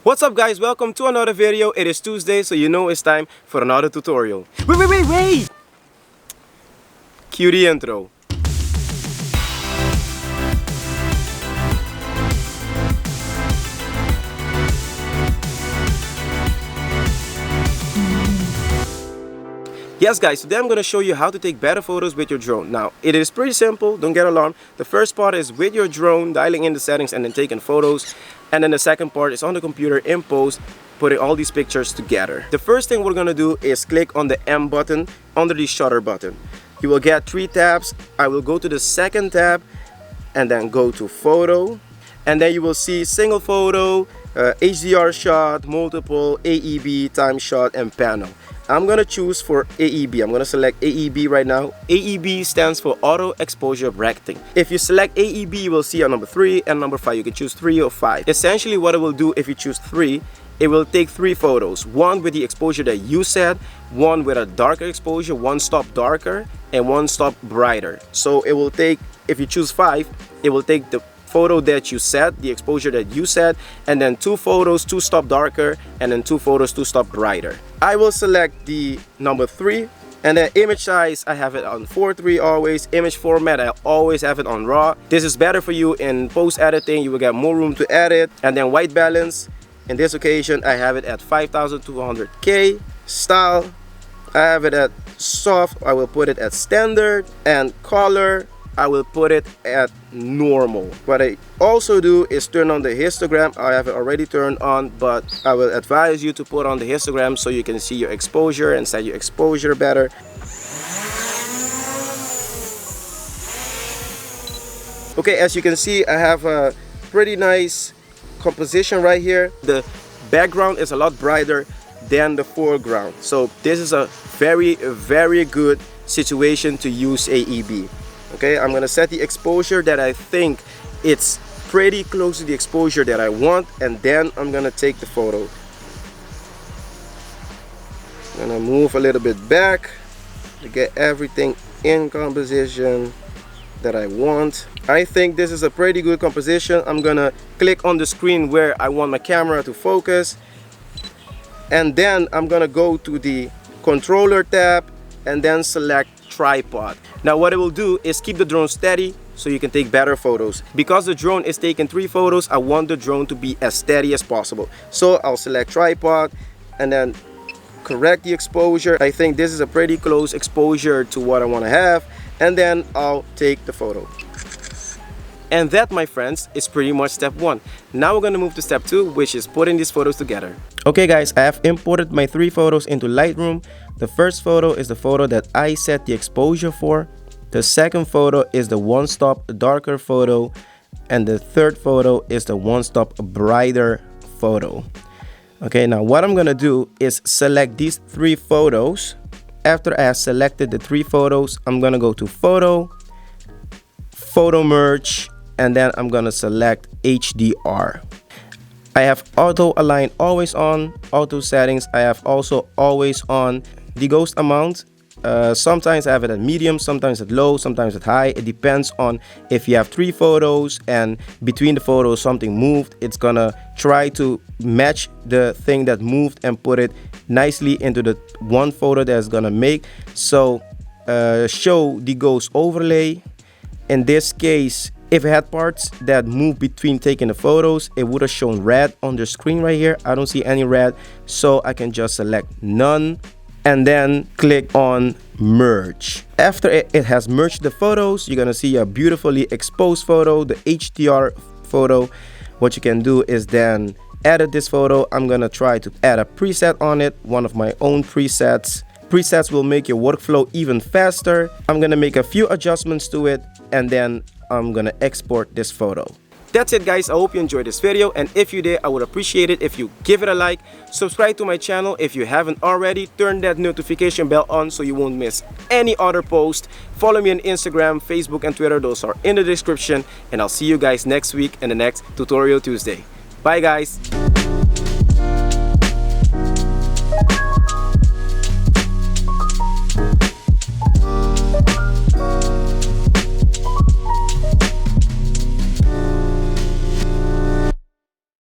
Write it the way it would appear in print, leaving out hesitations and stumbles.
What's up guys, welcome to another video. It is Tuesday, so you know it's time for another tutorial. Wait! Cue the intro. Yes guys, today I'm going to show you how to take better photos with your drone. Now, it is pretty simple, don't get alarmed. The first part is with your drone, dialing in the settings and then taking photos. And then the second part is on the computer in post, putting all these pictures together. The first thing we're going to do is click on the M button under the shutter button. You will get 3 tabs. I will go to the second tab and then go to photo. And then you will see single photo, HDR shot, multiple, AEB, time shot, and panel. I'm going to choose for AEB. I'm going to select AEB right now. AEB stands for Auto Exposure Bracketing. If you select AEB, you will see on number 3 and number 5. You can choose 3 or 5. Essentially, what it will do if you choose 3, it will take 3 photos. One with the exposure that you set, one with a darker exposure, one stop darker, and one stop brighter. So it will take, if you choose 5, it will take the photo that you set, the exposure that you set, and then 2 photos, 2 stop darker, and then 2 photos, 2 stop brighter. I will select the number 3, and then image size, I have it on 4:3 always. Image format, I always have it on RAW. This is better for you in post editing. You will get more room to edit. And then white balance, in this occasion, I have it at 5200K. Style, I have it at soft. I will put it at standard. And color, I will put it at normal. What I also do is turn on the histogram. I have it already turned on, but I will advise you to put on the histogram so you can see your exposure and set your exposure better. Okay, as you can see, I have a pretty nice composition right here. The background is a lot brighter than the foreground. So this is a very good situation to use AEB. Okay, I'm gonna set the exposure that I think it's pretty close to the exposure that I want, and then I'm gonna take the photo. I'm gonna move a little bit back to get everything in composition that I want. I think this is a pretty good composition. I'm gonna click on the screen where I want my camera to focus, and then I'm gonna go to the controller tab and then select tripod. Now what it will do is keep the drone steady so you can take better photos. Because the drone is taking 3 photos, I want the drone to be as steady as possible. So I'll select tripod and then correct the exposure. I think this is a pretty close exposure to what I want to have, and then I'll take the photo. And that, my friends, is pretty much step 1. Now we're going to move to step 2, which is putting these photos together. Okay guys, I have imported my 3 photos into Lightroom. The first photo is the photo that I set the exposure for. The second photo is the one stop darker photo. And the third photo is the one stop brighter photo. Okay, now what I'm going to do is select these 3 photos. After I have selected the 3 photos, I'm going to go to Photo, Photo Merge, and then I'm gonna select HDR. I have auto align always on, auto settings. I have also always on the ghost amount. Sometimes I have it at medium, sometimes at low, sometimes at high. It depends on if you have 3 photos and between the photos something moved. It's gonna try to match the thing that moved and put it nicely into the one photo that's gonna make. So show the ghost overlay. In this case, if it had parts that move between taking the photos, it would have shown red on the screen right here. I don't see any red, so I can just select none and then click on merge. After it has merged the photos, you're gonna see a beautifully exposed photo, the HDR photo. What you can do is then edit this photo. I'm gonna try to add a preset on it, one of my own presets. Presets will make your workflow even faster. I'm gonna make a few adjustments to it, and then I'm gonna export this photo. That's it guys, I hope you enjoyed this video, and if you did, I would appreciate it if you give it a like, subscribe to my channel if you haven't already, turn that notification bell on so you won't miss any other post. Follow me on Instagram, Facebook, and Twitter. Those are in the description, and I'll see you guys next week in the next Tutorial Tuesday. Bye guys.